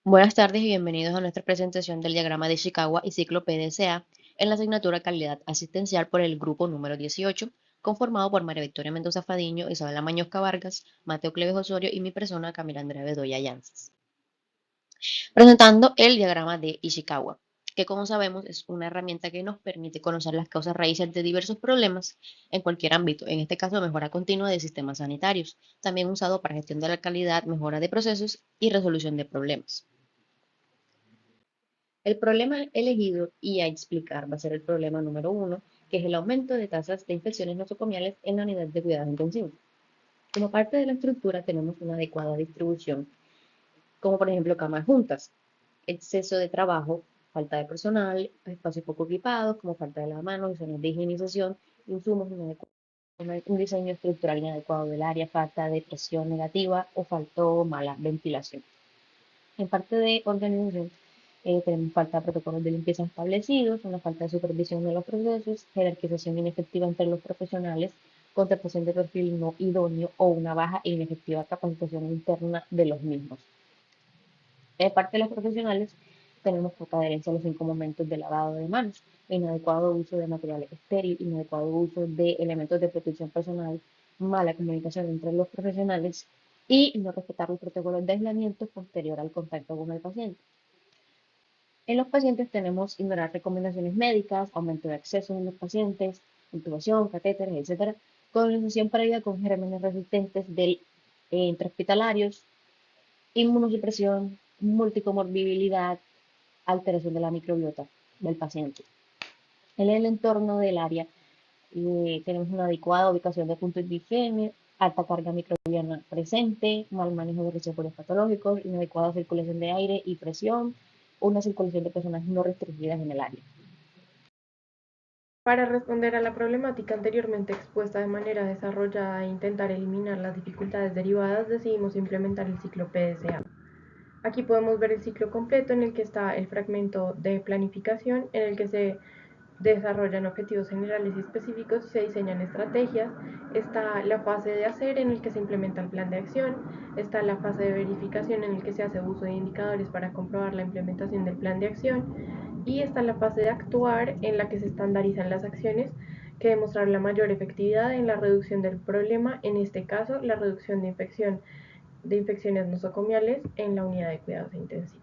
Buenas tardes y bienvenidos a nuestra presentación del diagrama de Ishikawa y ciclo PDCA en la asignatura Calidad Asistencial por el grupo número 18, conformado por María Victoria Mendoza Fadiño, Isabela Mañosca Vargas, Mateo Cleves Osorio y mi persona Camila Andrea Bedoya Yances. Presentando el diagrama de Ishikawa, que como sabemos es una herramienta que nos permite conocer las causas raíces de diversos problemas en cualquier ámbito, en este caso mejora continua de sistemas sanitarios, también usado para gestión de la calidad, mejora de procesos y resolución de problemas. El problema elegido y a explicar va a ser el problema número 1, que es el aumento de tasas de infecciones nosocomiales en la unidad de cuidados intensivos. Como parte de la estructura tenemos una adecuada distribución, como por ejemplo camas juntas, exceso de trabajo, falta de personal, espacios poco equipados, como falta de lavamanos, zonas de higienización, insumos un diseño estructural inadecuado del área, falta de presión negativa o faltó mala ventilación. En parte de organización, tenemos falta de protocolos de limpieza establecidos, una falta de supervisión de los procesos, jerarquización inefectiva entre los profesionales, contratación de perfil no idóneo o una baja e inefectiva capacitación interna de los mismos. En parte de los profesionales, tenemos poca adherencia a los 5 momentos de lavado de manos, inadecuado uso de material estéril, inadecuado uso de elementos de protección personal, mala comunicación entre los profesionales y no respetar los protocolos de aislamiento posterior al contacto con el paciente. En los pacientes tenemos ignorar recomendaciones médicas, aumento de acceso en los pacientes, intubación, catéteres, etc. Colonización previa con gérmenes resistentes del intrahospitalarios, inmunosupresión, multicomorbilidad, alteración de la microbiota del paciente. En el entorno del área tenemos una adecuada ubicación de puntos de higiene, alta carga microbiana presente, mal manejo de reservorios patológicos, inadecuada circulación de aire y presión, una circulación de personas no restringidas en el área. Para responder a la problemática anteriormente expuesta de manera desarrollada e intentar eliminar las dificultades derivadas, decidimos implementar el ciclo PDCA. Aquí podemos ver el ciclo completo en el que está el fragmento de planificación, en el que se desarrollan objetivos generales y específicos y se diseñan estrategias. Está la fase de hacer en el que se implementa el plan de acción. Está la fase de verificación en el que se hace uso de indicadores para comprobar la implementación del plan de acción. Y está la fase de actuar en la que se estandarizan las acciones que demostrar la mayor efectividad en la reducción del problema, en este caso la reducción de infecciones nosocomiales en la unidad de cuidados intensivos.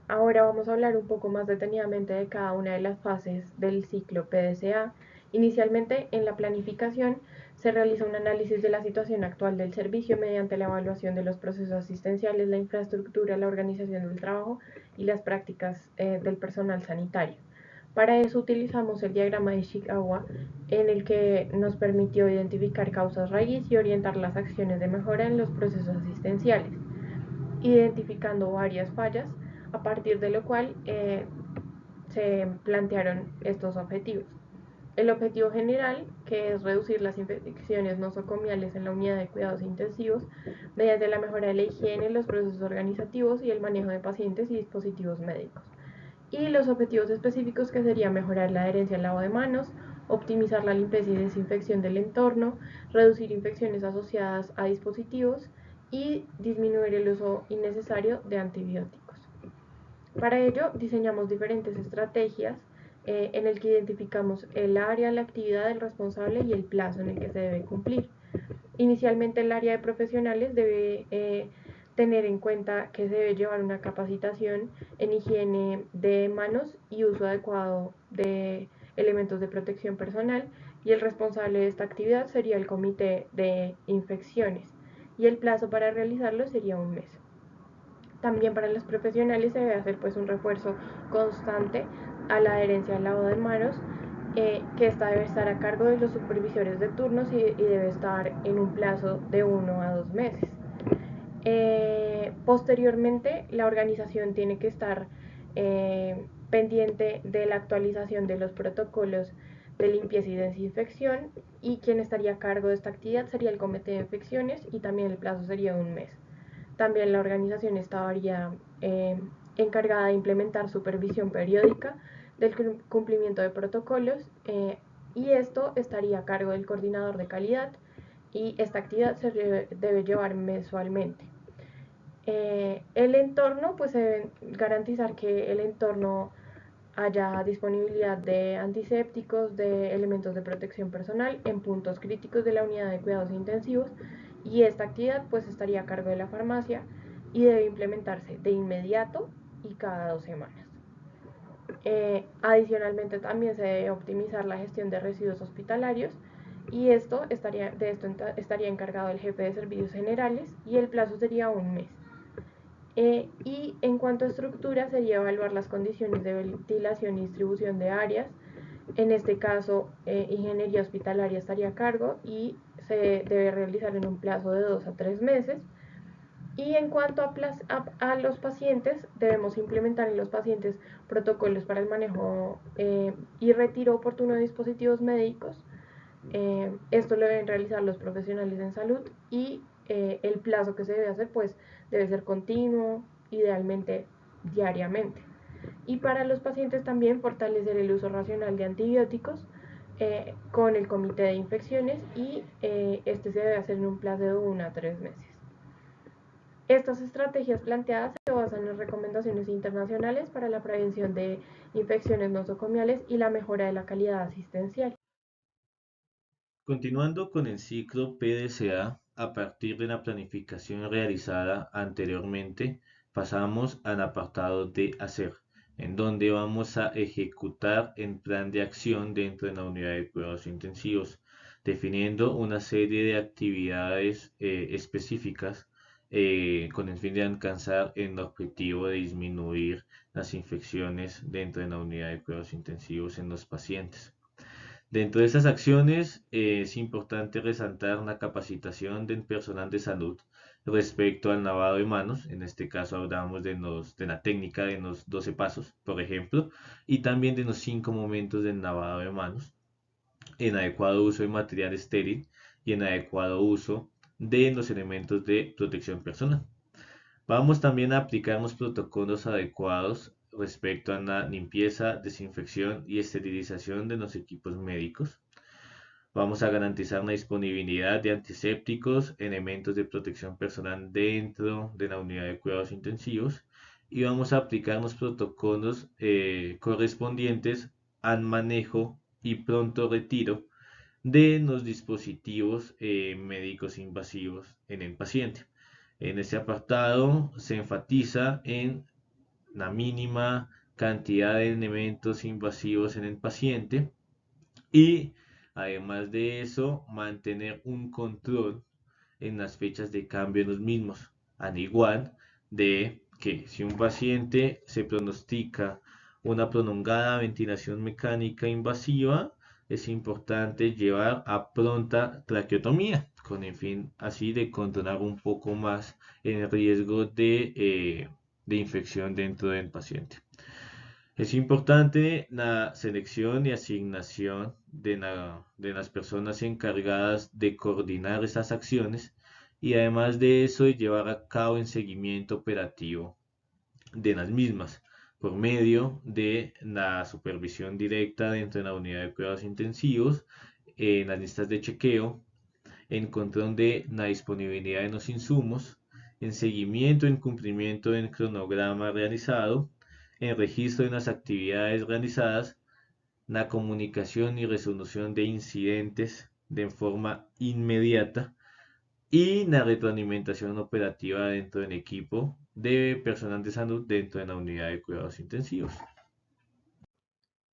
Ahora vamos a hablar un poco más detenidamente de cada una de las fases del ciclo PDCA. Inicialmente, en la planificación, se realiza un análisis de la situación actual del servicio mediante la evaluación de los procesos asistenciales, la infraestructura, la organización del trabajo y las prácticas del personal sanitario. Para eso utilizamos el diagrama de Ishikawa, en el que nos permitió identificar causas raíz y orientar las acciones de mejora en los procesos asistenciales, identificando varias fallas, a partir de lo cual se plantearon estos objetivos. El objetivo general, que es reducir las infecciones nosocomiales en la unidad de cuidados intensivos mediante la mejora de la higiene, los procesos organizativos y el manejo de pacientes y dispositivos médicos. Y los objetivos específicos, que sería mejorar la adherencia al lavado de manos, optimizar la limpieza y desinfección del entorno, reducir infecciones asociadas a dispositivos y disminuir el uso innecesario de antibióticos. Para ello, diseñamos diferentes estrategias en el que identificamos el área, la actividad, el responsable y el plazo en el que se debe cumplir. Inicialmente, el área de profesionales debe tener en cuenta que se debe llevar una capacitación en higiene de manos y uso adecuado de elementos de protección personal, y el responsable de esta actividad sería el comité de infecciones, y el plazo para realizarlo sería un mes. También para los profesionales se debe hacer pues un refuerzo constante a la adherencia al lavado de manos, que esta debe estar a cargo de los supervisores de turnos y debe estar en un plazo de 1 a 2 meses. Posteriormente, la organización tiene que estar pendiente de la actualización de los protocolos de limpieza y desinfección, y quien estaría a cargo de esta actividad sería el comité de infecciones, y también el plazo sería de un mes. También la organización estaría encargada de implementar supervisión periódica del cumplimiento de protocolos, y esto estaría a cargo del coordinador de calidad, y esta actividad se debe llevar mensualmente. El entorno, pues se debe garantizar que el entorno haya disponibilidad de antisépticos, de elementos de protección personal en puntos críticos de la unidad de cuidados intensivos, y esta actividad pues estaría a cargo de la farmacia y debe implementarse de inmediato y cada 2 semanas. Adicionalmente también se debe optimizar la gestión de residuos hospitalarios, y de esto estaría encargado el jefe de servicios generales, y el plazo sería 1 mes. Y en cuanto a estructura, sería evaluar las condiciones de ventilación y distribución de áreas. En este caso, ingeniería hospitalaria estaría a cargo y se debe realizar en un plazo de 2 a 3 meses. Y en cuanto a los pacientes, debemos implementar en los pacientes protocolos para el manejo y retiro oportuno de dispositivos médicos. Esto lo deben realizar los profesionales en salud, y el plazo que se debe hacer pues debe ser continuo, idealmente diariamente. Y para los pacientes también fortalecer el uso racional de antibióticos con el comité de infecciones, y este se debe hacer en un plazo de 1 a 3 meses. Estas estrategias planteadas se basan en recomendaciones internacionales para la prevención de infecciones nosocomiales y la mejora de la calidad asistencial. Continuando con el ciclo PDCA, a partir de la planificación realizada anteriormente, pasamos al apartado de hacer, en donde vamos a ejecutar el plan de acción dentro de la unidad de cuidados intensivos, definiendo una serie de actividades específicas con el fin de alcanzar el objetivo de disminuir las infecciones dentro de la unidad de cuidados intensivos en los pacientes. Dentro de esas acciones es importante resaltar la capacitación del personal de salud respecto al lavado de manos. En este caso hablamos de la técnica de los 12 pasos, por ejemplo, y también de los 5 momentos del lavado de manos, en adecuado uso de material estéril y en adecuado uso de los elementos de protección personal. Vamos también a aplicar los protocolos adecuados respecto a la limpieza, desinfección y esterilización de los equipos médicos. Vamos a garantizar la disponibilidad de antisépticos, elementos de protección personal dentro de la unidad de cuidados intensivos, y vamos a aplicar los protocolos correspondientes al manejo y pronto retiro de los dispositivos médicos invasivos en el paciente. En este apartado se enfatiza en la mínima cantidad de elementos invasivos en el paciente, y además de eso mantener un control en las fechas de cambio de los mismos, al igual de que si un paciente se pronostica una prolongada ventilación mecánica invasiva, es importante llevar a pronta traqueotomía, con el fin así de controlar un poco más el riesgo de infección dentro del paciente. Es importante la selección y asignación de las personas encargadas de coordinar esas acciones, y además de eso llevar a cabo el seguimiento operativo de las mismas por medio de la supervisión directa dentro de la unidad de cuidados intensivos, en las listas de chequeo, en control de la disponibilidad de los insumos, en seguimiento en cumplimiento del cronograma realizado, en registro de las actividades realizadas, la comunicación y resolución de incidentes de forma inmediata, y la retroalimentación operativa dentro del equipo de personal de salud dentro de la unidad de cuidados intensivos.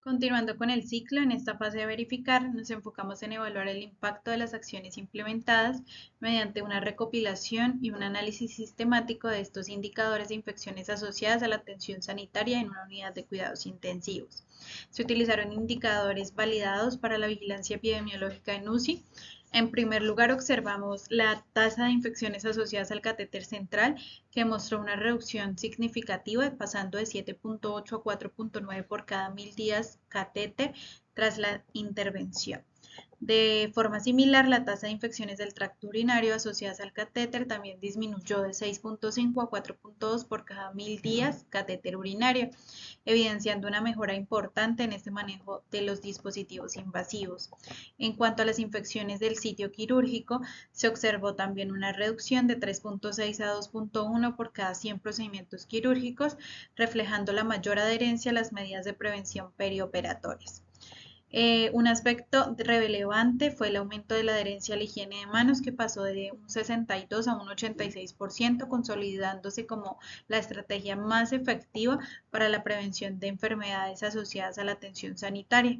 Continuando con el ciclo, en esta fase de verificar, nos enfocamos en evaluar el impacto de las acciones implementadas mediante una recopilación y un análisis sistemático de estos indicadores de infecciones asociadas a la atención sanitaria en una unidad de cuidados intensivos. Se utilizaron indicadores validados para la vigilancia epidemiológica en UCI. En primer lugar, observamos la tasa de infecciones asociadas al catéter central, que mostró una reducción significativa, pasando de 7.8 a 4.9 por cada 1000 días catéter tras la intervención. De forma similar, la tasa de infecciones del tracto urinario asociadas al catéter también disminuyó de 6.5 a 4.2 por cada 1000 días catéter urinario, evidenciando una mejora importante en este manejo de los dispositivos invasivos. En cuanto a las infecciones del sitio quirúrgico, se observó también una reducción de 3.6 a 2.1 por cada 100 procedimientos quirúrgicos, reflejando la mayor adherencia a las medidas de prevención perioperatorias. Un aspecto relevante fue el aumento de la adherencia a la higiene de manos, que pasó de un 62 a un 86%, consolidándose como la estrategia más efectiva para la prevención de enfermedades asociadas a la atención sanitaria.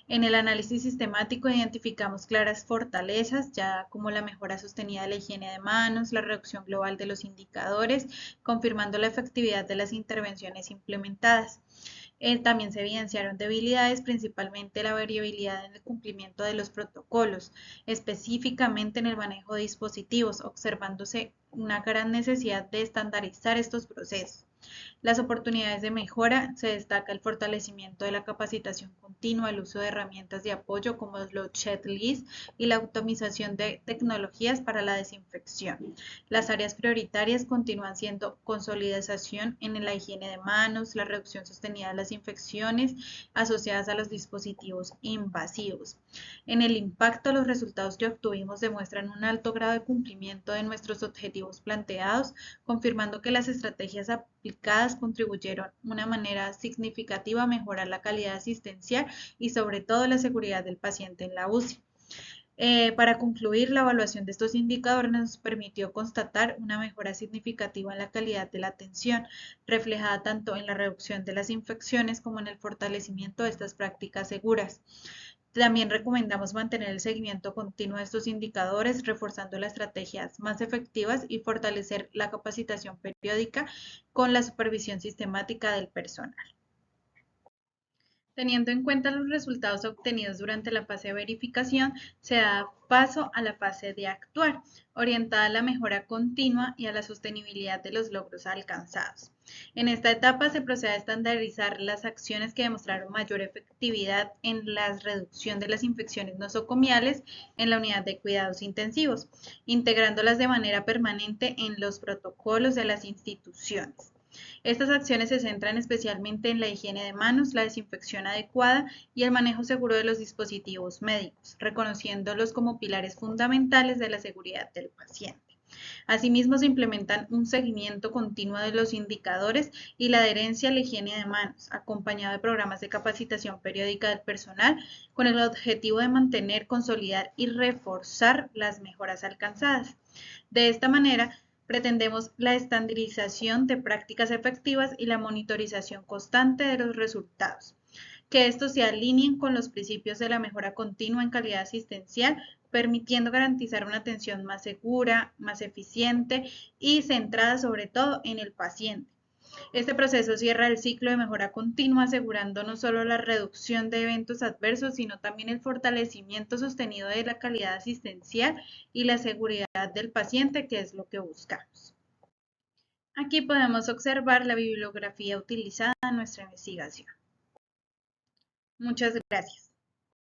En el análisis sistemático identificamos claras fortalezas, ya como la mejora sostenida de la higiene de manos, la reducción global de los indicadores, confirmando la efectividad de las intervenciones implementadas. También se evidenciaron debilidades, principalmente la variabilidad en el cumplimiento de los protocolos, específicamente en el manejo de dispositivos, observándose una gran necesidad de estandarizar estos procesos. Las oportunidades de mejora: se destaca el fortalecimiento de la capacitación continua, el uso de herramientas de apoyo como los checklists y la optimización de tecnologías para la desinfección. Las áreas prioritarias continúan siendo consolidación en la higiene de manos, la reducción sostenida de las infecciones asociadas a los dispositivos invasivos. En el impacto, los resultados que obtuvimos demuestran un alto grado de cumplimiento de nuestros objetivos planteados, confirmando que las estrategias aplicadas contribuyeron de una manera significativa a mejorar la calidad asistencial y sobre todo la seguridad del paciente en la UCI. Para concluir, la evaluación de estos indicadores nos permitió constatar una mejora significativa en la calidad de la atención, reflejada tanto en la reducción de las infecciones como en el fortalecimiento de estas prácticas seguras. También recomendamos mantener el seguimiento continuo de estos indicadores, reforzando las estrategias más efectivas y fortalecer la capacitación periódica con la supervisión sistemática del personal. Teniendo en cuenta los resultados obtenidos durante la fase de verificación, se da paso a la fase de actuar, orientada a la mejora continua y a la sostenibilidad de los logros alcanzados. En esta etapa se procede a estandarizar las acciones que demostraron mayor efectividad en la reducción de las infecciones nosocomiales en la unidad de cuidados intensivos, integrándolas de manera permanente en los protocolos de las instituciones. Estas acciones se centran especialmente en la higiene de manos, la desinfección adecuada y el manejo seguro de los dispositivos médicos, reconociéndolos como pilares fundamentales de la seguridad del paciente. Asimismo, se implementan un seguimiento continuo de los indicadores y la adherencia a la higiene de manos, acompañado de programas de capacitación periódica del personal, con el objetivo de mantener, consolidar y reforzar las mejoras alcanzadas. De esta manera, pretendemos la estandarización de prácticas efectivas y la monitorización constante de los resultados, que estos se alineen con los principios de la mejora continua en calidad asistencial, permitiendo garantizar una atención más segura, más eficiente y centrada sobre todo en el paciente. Este proceso cierra el ciclo de mejora continua, asegurando no solo la reducción de eventos adversos, sino también el fortalecimiento sostenido de la calidad asistencial y la seguridad del paciente, que es lo que buscamos. Aquí podemos observar la bibliografía utilizada en nuestra investigación. Muchas gracias.